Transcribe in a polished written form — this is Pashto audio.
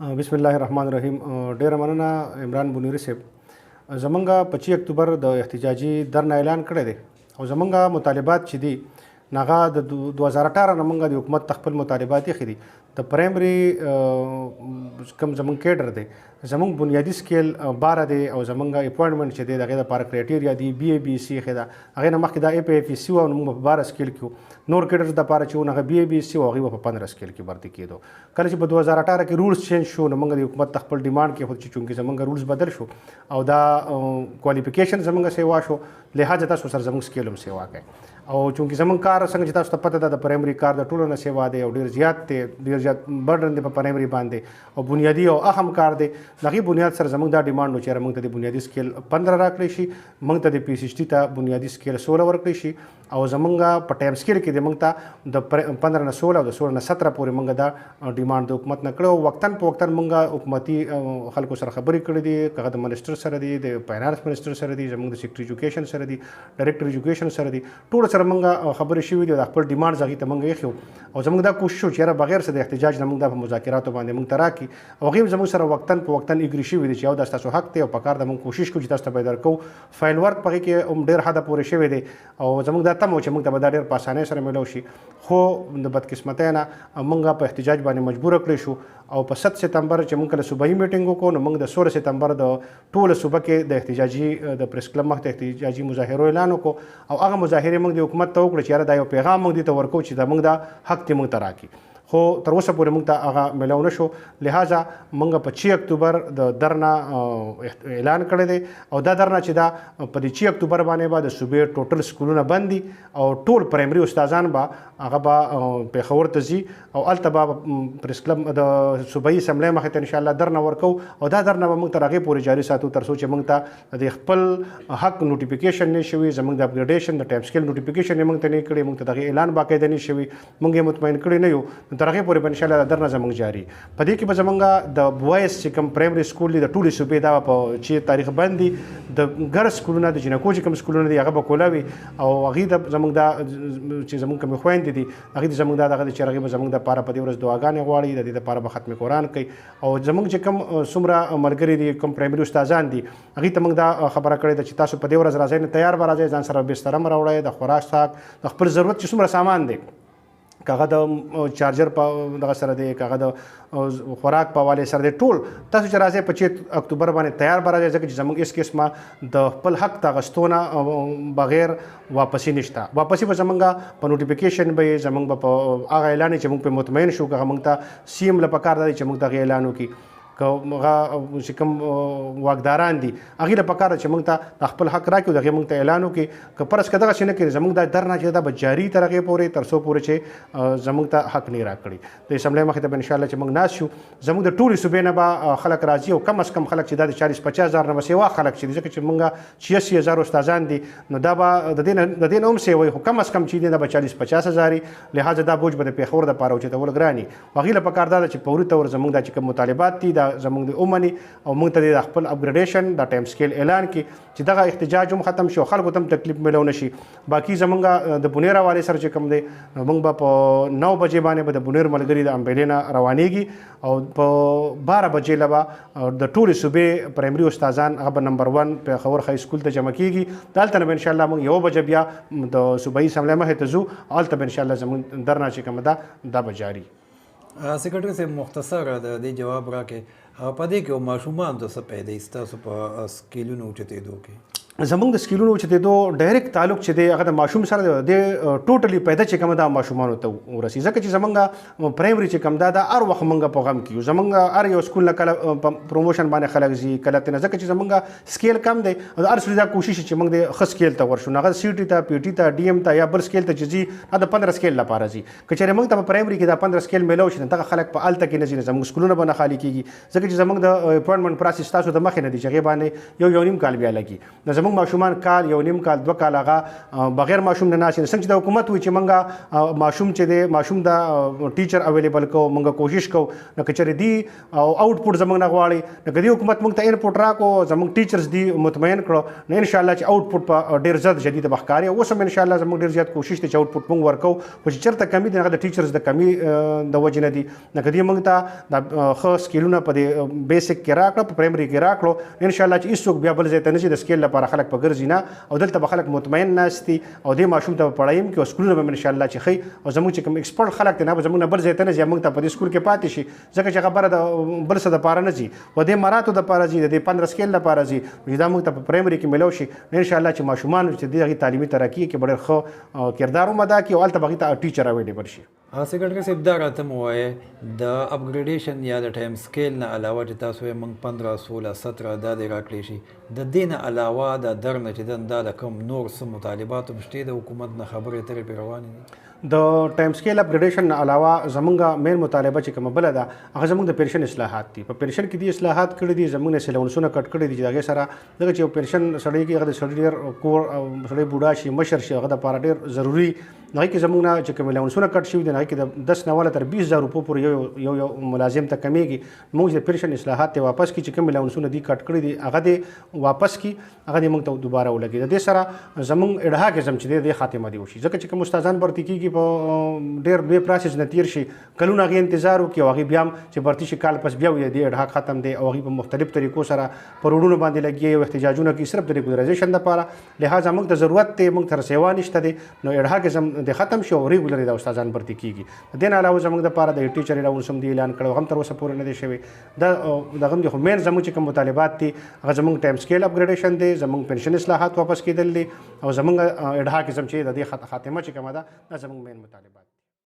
بسم الله الرحمن الرحیم. ډیره مننه عمران بونیری صاحب. زمونږ 25 اکتوبر د احتجاجي درنه اعلان کړی دی او زمونږ مطالبات چې دي ناغه د 2018 نه مونږ د حکومت خپل مطالبات یې خدي د پرایمري کم زمونږ کیډر دی زمونږ بنیادی سکیل 12 دی او زمونږ اپوینټمنټ چې دی دغه لپاره کرایټیریا دی بي اي بي سي خدا هغه نه مخکې د اي پی اف سي او موږ په 12 سکیل کې نور کیډرز د لپاره چې هغه بي اي بي سي او هغه په 15 سکیل کې ورته کېدو. کله چې په 2018 کې رولز چینج شو نو موږ د حکومت خپل ډیماند کې خو چې چونکې زمونږ رولز بدل شو او دا کوالیفیکیشن زمونږ سیوا شو لہذا تاسو سره زمونږ سکیل هم سیوا کوي او چونکې زمونږ کار څنګه چې تاسو ته پته ده د پرایمري کار د ټولو نه سیوا دی او ډیر زیات برډن دی په پرایمري باندې او بنیادی او اهم کار دی دغه بنیاد سره زمونږ دا ډیماند نو چې موږ ته د بنیادی سکیل 15 راکړي شي موږ ته د پی سی ته بنیادی سکیل 16 ورکړي شي او زمونږ په ټایم سکیل کې د موږ ته د 15 نه 16 او د 16 نه 17 پورې موږ دا ډیماند د حکومت نه کړو. وختن په وختن موږ حکومتي خلکو سره خبرې کړې دي کغه د منسټر سره دي د فاینانس منسټر سره دي زموږ د سیکریټری ایجوکیشن سره دي ډایریکټر ایجوکیشن سره دي ټول سره موږ خبرې شوې دي د خپل ډیماند ځای ته موږ یې خو او زموږ دا کوشش چې را بغیر څه د احتجاج نه موږ د مذاکراتو باندې موږ تراکي او هغه زموږ سره وختن په وختن اګری شوې دي چې یو د تاسو حق ته او په کار د موږ کوشش کوو چې تاسو ته به درکو فایل ورک پکې کې ډیر حدا پورې شوې دي او زموږ دا تمو چې موږ ته به ډیر په اسانۍ سره ملو شي خو د بدقسمتۍ نه موږ په احتجاج باندې مجبور کړی شو او په 7 سپتمبر چې موږ کله صوبایي میټینګ وکړو نو موږ د 16 سپتمبر د ټول صوبه کې د احتجاجي د پریس کلب مخ ته احتجاجي مظاهره اعلان وکړو او هغه مظاهره موږ د حکومت ته وکړو چې دا یو پیغام موږ دې ته ورکو چې دا موږ د حق ته موږ تراکي خو تر اوسه پورې موږ ته هغه ملو نشو لہذا موږ په 6 اکتوبر د درنه اعلان کړی دی او دا درنه چې دا په 6 اکتوبر باندې به د صوبې ټوټل سکولونه بند دي او ټول پرایمري استادان به هغه به پیښور ته ځي او هلته به پریس کلب د صوبایي اسمبلی مخې ته انشاءالله درنه ورکو او دا درنه به موږ تر هغې پورې جاري ساتو تر څو چې موږ ته د خپل حق نوټیفیکیشن نه شوي زموږ د اپګریډیشن د ټایم سکیل نوټیفیکیشن یې موږ ته نه کړی موږ ته دغه اعلان باقاعده نه شوي موږ یې مطمئن کړی نه یو تر هغې پورې به انشاءالله درنه زموږ جاري په دې کې به زموږ د بوایز چې کوم پرایمري سکول دي د ټولې صوبې دا په چې تاریخ باندې دي د ګرز سکولونه د جنکو چې کوم سکولونه دي هغه به کولاوي او هغې د زموږ دا چې زموږ کومې خویندې دي هغې د زموږ دا دغه چې هغې به زموږ دپاره په دې ورځ دعاګانې غواړي د دې دپاره به ختم قرآن کوي او زموږ چې کوم څومره ملګري دي کوم پرایمري استادان دي هغې ته موږ دا خبره کړې ده چې تاسو په دې ورځ راځئ نه تیار به راځئ ځان سره بستره م راوړئ د خوراک ساک د خپل ضرورت چې څومره سامان دی کاغه د چارجر په دغه سره دی کاغه د خوراک په حوالې سره دی ټول تاسو چې راځئ په 6 اکتوبر باندې تیار به راځئ ځکه چې زموږ هېڅ قسمه د خپل حق د اخیستو نه بغیر واپسي نشته واپسي به زموږ په نوټیفیکیشن به زموږ به په هغه اعلان چې موږ په مطمئن شو که هغه موږ ته سی ایم له پکار دی چې موږ دغه اعلان وکړي که هغه چې کوم واکداران دي هغې له پکار ده چې موږ ته خپل حق راکړو د هغې موږ ته اعلان وکړي که فرض که دغسې نه کړي زموږ دا درنه چې دا به جاري تر هغې پورې تر څو پورې چې زموږ ته حق نه راکړي د اسمبلی مخې ته به انشاءالله چې موږ ناست شو زموږ د ټولې صوبې نه به خلک راځي او کم از کم خلک چې دا د 40-50 هزار نه به سیوا خلک چې دي ځکه چې موږ 86 هزار استادان دي نو دا به د دې نه هم سیوی خو کم از کم چې دی دا به 40-50 هزار لہذا دا بوج به د پېښور دپاره اوچتول ګراني هغې له پکار دا ده چې فوري طور زموږ دا چې کوم مطالبات دي دا زموږ د عمومي او موږ ته د خپل اپګریډیشن د ټایم سکیل اعلان کی چې دغه احتجاج هم ختم شي او خلکو ته هم تکلیف ملو نشي باقي زمونږ د بونیر حوالې سره چې کوم دی موږ به په 9 بجې باندې به د بونیر ملګري د امبېلې نه روانېږي او په 12 بجې له به د ټولې صوبې پرایمري استادان هغه به نمبر 1 پېښور های سکول ته جمع کېږي دلته نه به انشاءالله موږ 1 بجې بیا د صوبایي اسمبلی مخې ته ځو هلته به انشاءالله زموږ درنه چې کومه ده دا به جاري. سیکرټري صاحب مختصر د دې جواب راکړئ په دې کې ماشومان ته څه پیدا ستاسو په سکیلونو اوچتېدو کې زمونږ د سکیلونو اوچتېدو ډایرکټ تعلق چې دی هغه د ماشوم سره دی ټوټلی پیدا چې کومه ده ماشومانو ته ورسي ځکه چې زمونږ پرایمري چې کوم ده هر وخت موږ په غم کې یو زمونږ هر یو سکول نه کله پروموشن باندې خلک ځي کله ته ځکه چې زمونږ سکیل کم دی هر څه دا کوشش چې موږ د ښه سکیل ته ورشو هغه سی ټي ته پی ټي ته ډي ایم ته یا بل سکیل ته چې ځي هغه د 15 سکیل لپاره ځي که چېرې موږ ته په پرایمري کې دا 15 سکیل میلو شي دغه خلک په هلته کې نه ځي زموږ سکولونه به نه خالي کېږي ځکه چې زموږ د اپوینټمنټ پروسس تاسو د مخې نه دي چې هغې باندې یو نیم کال بیا لګي زمونږ ماشومان کال یو نیم کال 2 کال هغه بغیر ماشوم نه ناشې څنګه چې د حکومت وي چې منګه ماشوم چې دی ماشوم دا ټیچر اویلیبل کو منګه کوشش کو نو کچره دی او آوټپوټ زمونږ نه غواړي نو کدی حکومت موږ ته انپوټ راکو زمونږ ټیچرز دی مطمئن کړو نو ان شاء الله چې آوټپوټ په ډیر زیات جدید بخکاری اوس هم ان شاء الله زموږ ډیر زیات کوشش دی چې آوټپوټ موږ ورکو خو چې چېرته کمی دی هغه د ټیچرز د کمی د وجې نه دي نو کدی موږ ته د ښه سکیلونه په دې بیسک کې راکړه په پرایمري کې راکړو ان شاء الله چې هیڅوک بیا بل ځای ته نه شي د سکیل لپاره خلک په ګرځي نه او دلته به خلک مطمئن ناست دي او دې ماشوم ته پړایم کې او سکولونه به ان شاء الله چې ښي او زموږ چې کوم ایکسپرټ خلک دي نه به زموږ نه بل ځای ته نه ځي موږ ته په دې سکول کې پاتې شي ځکه چې خبره د بل څه دپاره نه ځي و دې مراتو دپاره ځي د دې 15 سکیل لپاره ځي چې دا موږ ته په پرایمري کې ملو شي ان شاء الله چې ماشومان چې د هغې تعلیمي ترقي کې به ډېر ښه کردار هم ادا کړي او هلته به هغې ته ټیچر اویلیبل شي. سیکرټري صاحب دا راته مو ووایې د اپګریډیشن یا د ټایم سکیل نه علاوه چې تاسو یې موږ 15 16 17 دا دې راکړی شي د دې نه علاوه د در نه چې دا د کوم نور څه مطالبات هم شته د حکومت نه خبرې اترې پرې روانې دي. د ټایم سکیل اپګریډیشن نه علاوه زمونږ مین مطالبه چې کومه بله ده هغه زمونږ د پنشن اصلاحات دي. په پنشن کې دي اصلاحات کړي دي زمونږ نه سیلونسونه کټ کړي دي چې هغې سره دغه چې پنشن سړی کې هغه د سړي ډېر کور او سړی بوډا شي مشر شي هغه دپاره ډېر ضروري هغې کې زمونږ نه چې کوم الاونسونه کټ شوي دي هغې کې د 10 نه تر 20,000 روپو پورې یو ملازم ته کمیږي موږ د پنشن اصلاحات ته واپس کړي چې کوم الاونسونه دي کټ کړي دي هغه دې واپس کړي هغه دې موږ ته دوباره ولګي. د دې سره زمونږ اډهاکزم چې دی خاتمه دی وشي ځکه چې کوم استادان برتي کېږي په ډېر لوی پروسس نه تیر شي کلونه هغې انتظار وکړي او هغې بیا هم چې برتي شي کال پس بیا وي د اډهاک ختم دی او هغې په مختلف طریقو سره په روډونو باندې لګي او احتجاجونه کوي صرف د ریګولرایزیشن دپاره لهذا موږ ته ضرورت دی موږ ته سیوا نشته دی نو اډهاکزم د ختم شي او ریګولري د استادان برتي کېږي. د دې نه علاوه زموږ دپاره د ټیچر الاونس هم دی اعلان کړی هم تر اوسه پورې نه دی شوی دغه هم دی خو مین زموږ چې کوم مطالبات دي هغه زموږ ټایم سکیل اپګریډیشن دی زموږ پنشن اصلاحات واپس کېدل دي او زموږ اډهاکزم چې د دې خاتمه چې کومه ده دا زموږ مین مطالبات